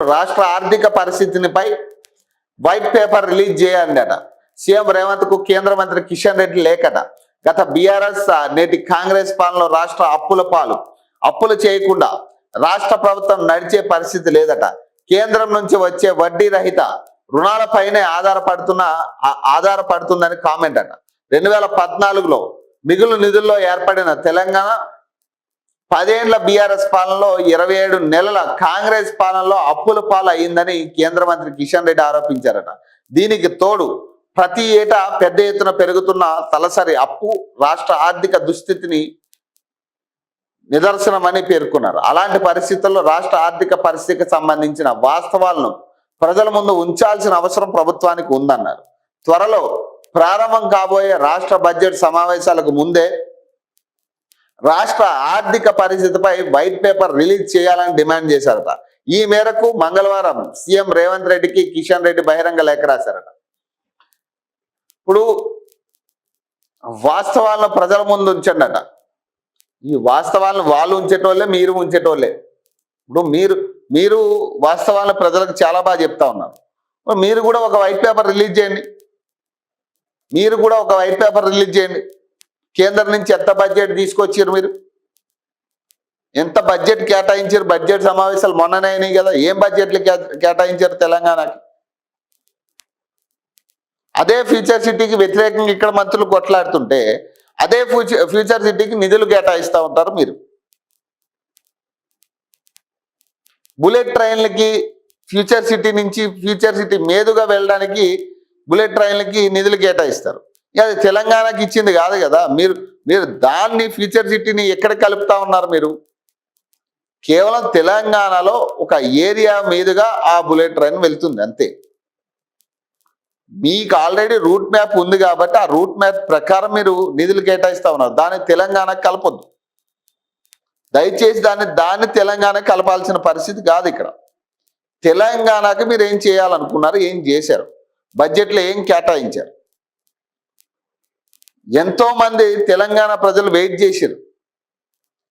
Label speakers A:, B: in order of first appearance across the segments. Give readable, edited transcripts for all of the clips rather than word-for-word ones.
A: రాష్ట్ర ఆర్థిక పరిస్థితినిపై వైట్ పేపర్ రిలీజ్ చేయండట. సీఎం రేవంత్ కు కేంద్ర మంత్రి కిషన్ రెడ్డి లేఖట. గత బీఆర్ఎస్ నేటి కాంగ్రెస్ పాలనలో రాష్ట్ర అప్పుల పాలు. అప్పులు చేయకుండా రాష్ట్ర ప్రభుత్వం నడిచే పరిస్థితి లేదట. కేంద్రం నుంచి వచ్చే వడ్డీ రహిత రుణాలపైనే ఆధారపడుతుందని కామెంట్ అట. 2014లో మిగులు నిధుల్లో ఏర్పడిన తెలంగాణ 10 ఏళ్ల బీఆర్ఎస్ పాలనలో 27 నెలల కాంగ్రెస్ పాలనలో అప్పుల పాలు అయిందని కేంద్ర మంత్రి కిషన్ రెడ్డి ఆరోపించారట. దీనికి తోడు ప్రతి ఏటా పెద్ద ఎత్తున పెరుగుతున్న తలసరి అప్పు రాష్ట్ర ఆర్థిక దుస్థితిని నిదర్శనమని పేర్కొన్నారు. అలాంటి పరిస్థితుల్లో రాష్ట్ర ఆర్థిక పరిస్థితికి సంబంధించిన వాస్తవాలను ప్రజల ముందు ఉంచాల్సిన అవసరం ప్రభుత్వానికి ఉందన్నారు. త్వరలో ప్రారంభం కాబోయే రాష్ట్ర బడ్జెట్ సమావేశాలకు ముందే రాష్ట్ర ఆర్థిక పరిస్థితిపై వైట్ పేపర్ రిలీజ్ చేయాలని డిమాండ్ చేశారట. ఈ మేరకు మంగళవారం సీఎం రేవంత్ రెడ్డికి కిషన్ రెడ్డి బహిరంగ లేఖ రాశారట. ఇప్పుడు వాస్తవాలను ప్రజల ముందు ఉంచండి అట. ఈ వాస్తవాలను వాళ్ళు ఉంచేటోళ్ళే, మీరు ఉంచేటోళ్ళే. ఇప్పుడు మీరు వాస్తవాలను ప్రజలకు చాలా బాగా చెప్తా ఉన్నారు. మీరు కూడా ఒక వైట్ పేపర్ రిలీజ్ చేయండి. కేంద్రం నుంచి ఎంత బడ్జెట్ తీసుకొచ్చారు, మీరు ఎంత బడ్జెట్ కేటాయించారు? బడ్జెట్ సమావేశాలు మొన్ననే అయినాయి కదా. ఏం బడ్జెట్లు కేటాయించారు తెలంగాణకి? అదే ఫ్యూచర్ సిటీకి వ్యతిరేకంగా ఇక్కడ మంత్రులు కొట్లాడుతుంటే అదే ఫ్యూచర్ సిటీకి నిధులు కేటాయిస్తూ ఉంటారు మీరు. బుల్లెట్ ట్రైన్లకి ఫ్యూచర్ సిటీ నుంచి ఫ్యూచర్ సిటీ మీదుగా వెళ్ళడానికి బుల్లెట్ ట్రైన్లకి నిధులు కేటాయిస్తారు. అది తెలంగాణకి ఇచ్చింది కాదు కదా. మీరు దాన్ని ఫ్యూచర్ సిటీని ఎక్కడ కలుపుతా ఉన్నారు? మీరు కేవలం తెలంగాణలో ఒక ఏరియా మీదుగా ఆ బుల్లెట్ ట్రైన్ వెళ్తుంది అంతే. మీకు ఆల్రెడీ రూట్ మ్యాప్ ఉంది కాబట్టి ఆ రూట్ మ్యాప్ ప్రకారం మీరు నిధులు కేటాయిస్తా ఉన్నారు. దాన్ని తెలంగాణకు కలపొద్దు దయచేసి. దాన్ని తెలంగాణకి కలపాల్సిన పరిస్థితి కాదు. ఇక్కడ తెలంగాణకి మీరు ఏం చేయాలనుకున్నారు, ఏం చేశారు, బడ్జెట్లో ఏం కేటాయించారు? ఎంతో మంది తెలంగాణ ప్రజలు వెయిట్ చేశారు.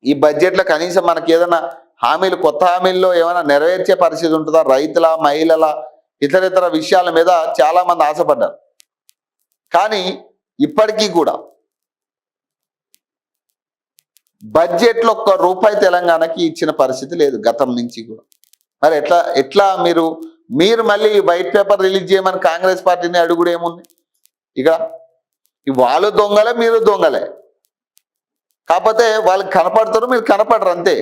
A: ఈ బడ్జెట్లో కనీసం మనకి ఏదైనా హామీలు, కొత్త హామీల్లో ఏమైనా నెరవేర్చే పరిస్థితి ఉంటుందా? రైతుల, మహిళల, ఇతర విషయాల మీద చాలా మంది ఆశపడ్డారు. కానీ ఇప్పటికీ కూడా బడ్జెట్లో ₹1 తెలంగాణకి ఇచ్చిన పరిస్థితి లేదు గతం నుంచి కూడా. మరి ఎట్లా మీరు మళ్ళీ వైట్ పేపర్ రిలీజ్ చేయమని కాంగ్రెస్ పార్టీని అడుగుడు ఏముంది? ఇక వాళ్ళు దొంగలే, మీరు దొంగలే. కాకపోతే వాళ్ళకి కనపడతారు, మీరు కనపడరు అంతే.